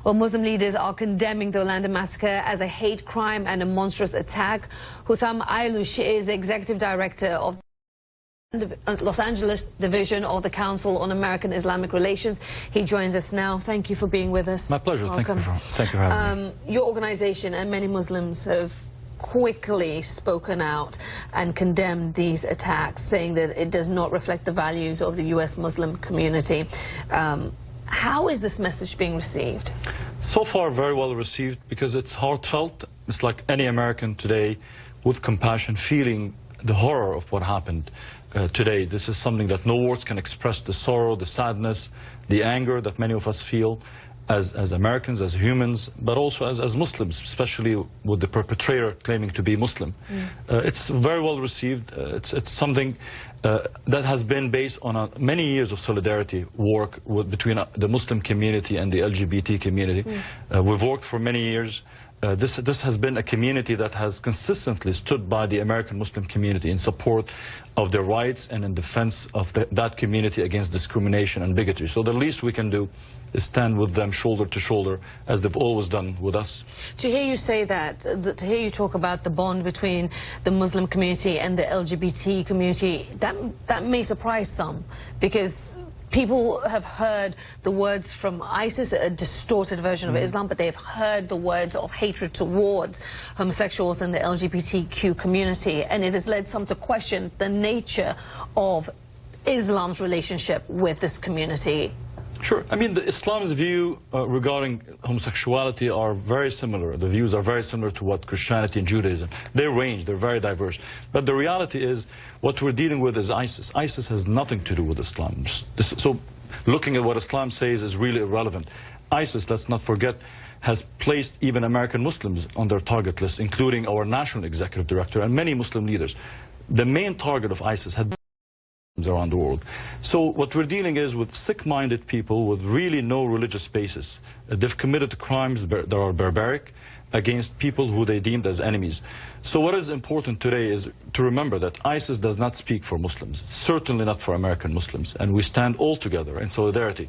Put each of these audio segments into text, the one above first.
Well, Muslim leaders are condemning the Orlando massacre as a hate crime and a monstrous attack. Hussam Ayloush is the executive director of the Los Angeles division of the Council on American Islamic Relations. He joins us now. Thank you for being with us. My pleasure. Welcome. Thank you for having me. Your organization and many Muslims have quickly spoken out and condemned these attacks, saying that it does not reflect the values of the U.S. Muslim community. How is this message being received? So far, very well received, because it's heartfelt. It's like any American today, with compassion, feeling the horror of what happened today. This is something that no words can express, the sorrow, the sadness, the anger that many of us feel as Americans, as humans, but also as Muslims, especially with the perpetrator claiming to be Muslim. It's very well received. It's something that has been based on many years of solidarity work between the Muslim community and the LGBT community. We've worked for many years. This has been a community that has consistently stood by the American Muslim community in support of their rights and in defense of that community against discrimination and bigotry. So the least we can do is stand with them shoulder to shoulder, as they've always done with us. To hear you say that, to hear you talk about the bond between the Muslim community and the LGBT community, that may surprise some, because people have heard the words from ISIS, a distorted version of Islam, but they've heard the words of hatred towards homosexuals and the LGBTQ community, and it has led some to question the nature of Islam's relationship with this community. Sure. I mean, Islam's view regarding homosexuality are very similar. The views are very similar to what Christianity and Judaism. They range, they're very diverse. But the reality is, what we're dealing with is ISIS. ISIS has nothing to do with Islam. So looking at what Islam says is really irrelevant. ISIS, let's not forget, has placed even American Muslims on their target list, including our national executive director and many Muslim leaders. The main target of ISIS had around the world. So what we're dealing is with sick-minded people with really no religious basis. They've committed crimes that are barbaric against people who they deemed as enemies. So what is important today is to remember that ISIS does not speak for Muslims, certainly not for American Muslims, and we stand all together in solidarity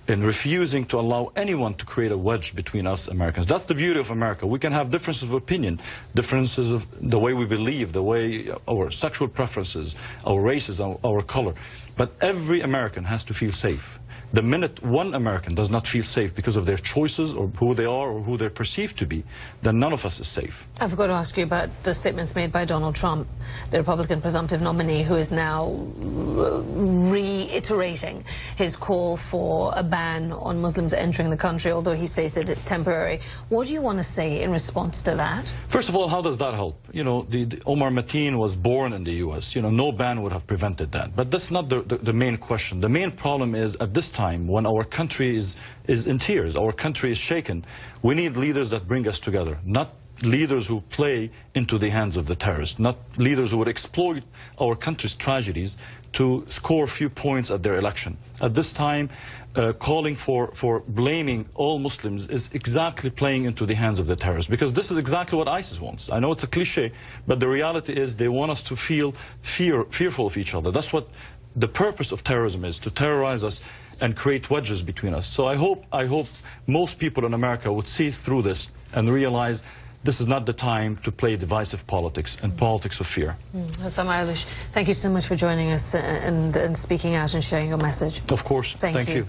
in refusing to allow anyone to create a wedge between us Americans. That's the beauty of America. We can have differences of opinion, differences of the way we believe, the way our sexual preferences, our races, our color. But every American has to feel safe. The minute one American does not feel safe because of their choices or who they are or who they're perceived to be, then none of us is safe. I forgot to ask you about the statements made by Donald Trump, the Republican presumptive nominee, who is now reiterating his call for a ban on Muslims entering the country, although he says that it's temporary. What do you want to say in response to that? First of all, how does that help? You know, Omar Mateen was born in the U.S. You know, no ban would have prevented that. But that's not the main question. The main problem is, at this time, when our country is in tears, our country is shaken, we need leaders that bring us together, not leaders who play into the hands of the terrorists, not leaders who would exploit our country's tragedies to score a few points at their election. At this time, calling for blaming all Muslims is exactly playing into the hands of the terrorists, because this is exactly what ISIS wants. I know it's a cliche, but the reality is they want us to feel fearful of each other. That's what the purpose of terrorism is, to terrorize us and create wedges between us. So I hope most people in America would see through this and realize this is not the time to play divisive politics and politics of fear. Hussam Ayloush, thank you so much for joining us and speaking out and sharing your message. Of course. Thank you.